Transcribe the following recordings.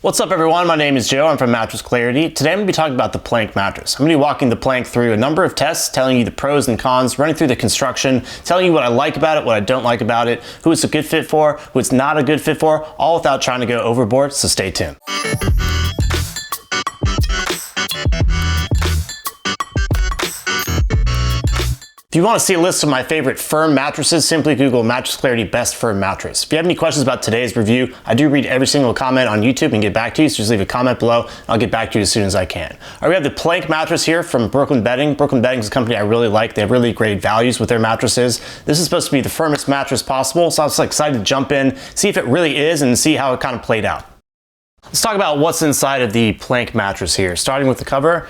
What's up everyone, my name is Joe, I'm from Mattress Clarity. Today I'm going to be talking about the plank mattress. I'm going to be walking the plank through a number of tests, telling you the pros and cons, running through the construction, telling you what I like about it, what I don't like about it, who it's a good fit for, who it's not a good fit for, all without trying to go overboard, so stay tuned. If you want to see a list of my favorite firm mattresses, simply Google Mattress Clarity Best Firm Mattress. If you have any questions about today's review, I do read every single comment on YouTube and get back to you, so just leave a comment below and I'll get back to you as soon as I can. All right, we have the plank mattress here from Brooklyn Bedding. Brooklyn Bedding is a company I really like. They have really great values with their mattresses. This is supposed to be the firmest mattress possible, so I was excited to jump in, see if it really is, and see how it kind of played out. Let's talk about what's inside of the plank mattress here, starting with the cover.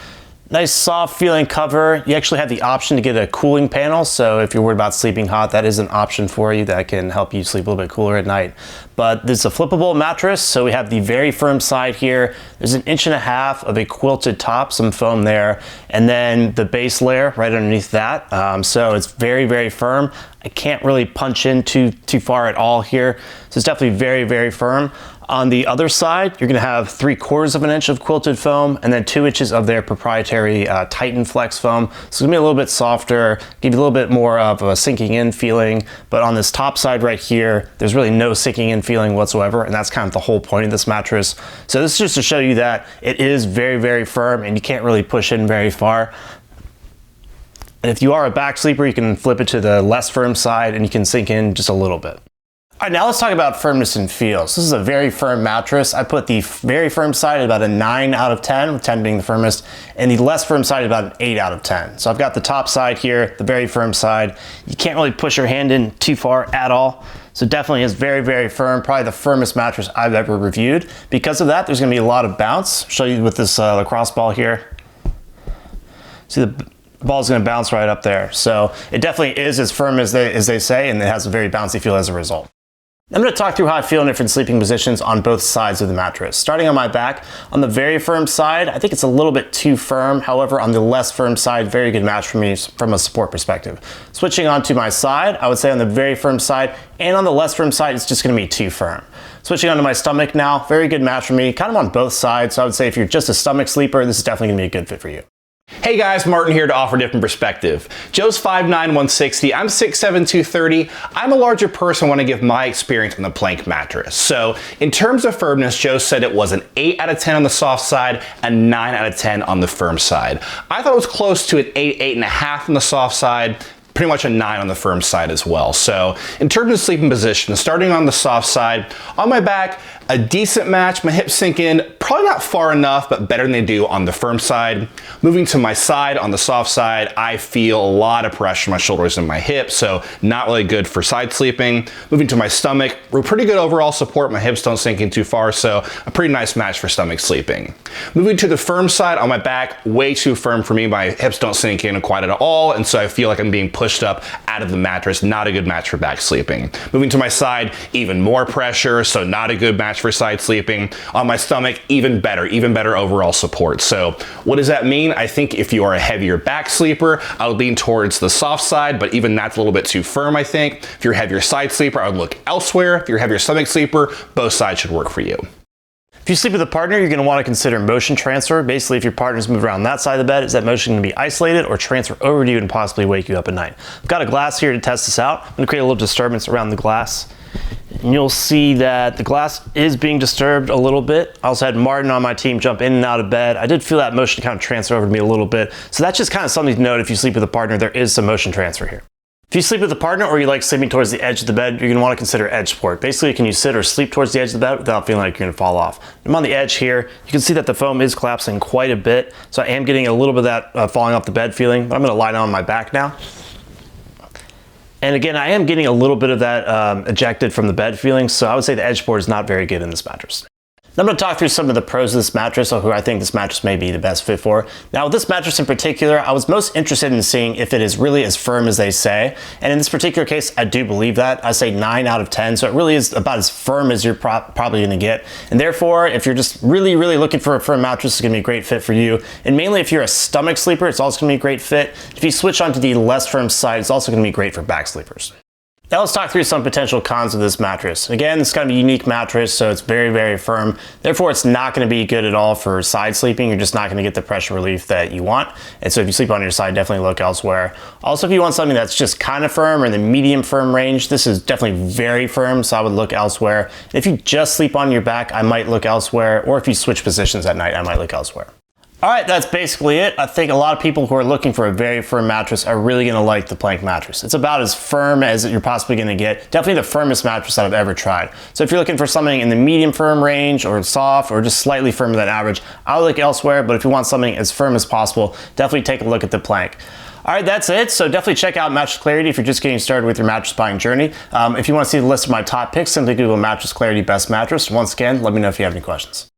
Nice soft feeling cover. You actually have the option to get a cooling panel, so if you're worried about sleeping hot, that is an option for you that can help you sleep a little bit cooler at night. But this is a flippable mattress, so we have the very firm side here. There's 1.5 inches of a quilted top, some foam there, and then the base layer right underneath that. So it's very, very firm. I can't really punch in too far at all here, so it's definitely very, very firm. On the other side, you're gonna have 3/4 inch of quilted foam and then 2 inches of their proprietary Titan Flex foam. So it's gonna be a little bit softer, give you a little bit more of a sinking in feeling. But on this top side right here, there's really no sinking in feeling whatsoever. And that's kind of the whole point of this mattress. So this is just to show you that it is very, very firm and you can't really push in very far. And if you are a back sleeper, you can flip it to the less firm side and you can sink in just a little bit. All right, now let's talk about firmness and feel. So this is a very firm mattress. I put the very firm side at about a 9 out of 10, with 10 being the firmest, and the less firm side at about an 8 out of 10. So I've got the top side here, the very firm side. You can't really push your hand in too far at all. So definitely is very, very firm, probably the firmest mattress I've ever reviewed. Because of that, there's gonna be a lot of bounce. I'll show you with this lacrosse ball here. See the ball's gonna bounce right up there. So it definitely is as firm as they say, and it has a very bouncy feel as a result. I'm going to talk through how I feel in different sleeping positions on both sides of the mattress. Starting on my back, on the very firm side, I think it's a little bit too firm. However, on the less firm side, very good match for me from a support perspective. Switching onto my side, I would say on the very firm side and on the less firm side, it's just going to be too firm. Switching onto my stomach now, very good match for me, kind of on both sides. So I would say if you're just a stomach sleeper, this is definitely going to be a good fit for you. Hey guys, Martin here to offer a different perspective. Joe's 5'9", 160, I'm 6'7", 230. I'm a larger person, want to give my experience on the plank mattress. So in terms of firmness, Joe said it was an 8 out of 10 on the soft side and 9 out of 10 on the firm side. I thought it was close to an 8, 8.5 on the soft side, pretty much a 9 on the firm side as well. So in terms of sleeping position, starting on the soft side, on my back, a decent match, my hips sink in, probably not far enough, but better than they do on the firm side. Moving to my side, on the soft side, I feel a lot of pressure on my shoulders and my hips, so not really good for side sleeping. Moving to my stomach, we're pretty good overall support, my hips don't sink in too far, so a pretty nice match for stomach sleeping. Moving to the firm side, on my back, way too firm for me, my hips don't sink in quite at all, and so I feel like I'm being pushed up out of the mattress, not a good match for back sleeping. Moving to my side, even more pressure, so not a good match for side sleeping. On my stomach, even better overall support. So what does that mean? I think if you are a heavier back sleeper, I would lean towards the soft side, but even that's a little bit too firm, I think. If you're a heavier side sleeper, I would look elsewhere. If you're a heavier stomach sleeper, both sides should work for you. If you sleep with a partner, you're going to want to consider motion transfer. Basically, if your partner's moved around that side of the bed, is that motion going to be isolated or transfer over to you and possibly wake you up at night? I've got a glass here to test this out. I'm going to create a little disturbance around the glass. And you'll see that the glass is being disturbed a little bit. I also had Martin on my team jump in and out of bed. I did feel that motion kind of transfer over to me a little bit. So that's just kind of something to note if you sleep with a partner, there is some motion transfer here. If you sleep with a partner or you like sleeping towards the edge of the bed, you're gonna wanna consider edge support. Basically, can you sit or sleep towards the edge of the bed without feeling like you're gonna fall off? I'm on the edge here. You can see that the foam is collapsing quite a bit. So I am getting a little bit of that falling off the bed feeling, but I'm gonna lie down on my back now. And again, I am getting a little bit of that ejected from the bed feeling, so I would say the edge support is not very good in this mattress. Now I'm going to talk through some of the pros of this mattress, or who I think this mattress may be the best fit for. Now with this mattress in particular, I was most interested in seeing if it is really as firm as they say. And in this particular case, I do believe that. I say 9 out of 10, so it really is about as firm as you're probably going to get. And therefore, if you're just really looking for a firm mattress, it's going to be a great fit for you. And mainly if you're a stomach sleeper, it's also going to be a great fit. If you switch onto the less firm side, it's also going to be great for back sleepers. Now let's talk through some potential cons of this mattress. Again, it's kind of a unique mattress, so it's very, very firm. Therefore, it's not going to be good at all for side sleeping. You're just not going to get the pressure relief that you want. And so if you sleep on your side, definitely look elsewhere. Also, if you want something that's just kind of firm or in the medium firm range, this is definitely very firm, so I would look elsewhere. If you just sleep on your back, I might look elsewhere. Or if you switch positions at night, I might look elsewhere. All right, that's basically it. I think a lot of people who are looking for a very firm mattress are really gonna like the Plank mattress. It's about as firm as you're possibly gonna get. Definitely the firmest mattress that I've ever tried. So if you're looking for something in the medium firm range or soft or just slightly firmer than average, I'll look elsewhere, but if you want something as firm as possible, definitely take a look at the Plank. All right, that's it. So definitely check out Mattress Clarity if you're just getting started with your mattress buying journey. If you want to see the list of my top picks, simply Google Mattress Clarity Best Mattress. Once again, let me know if you have any questions.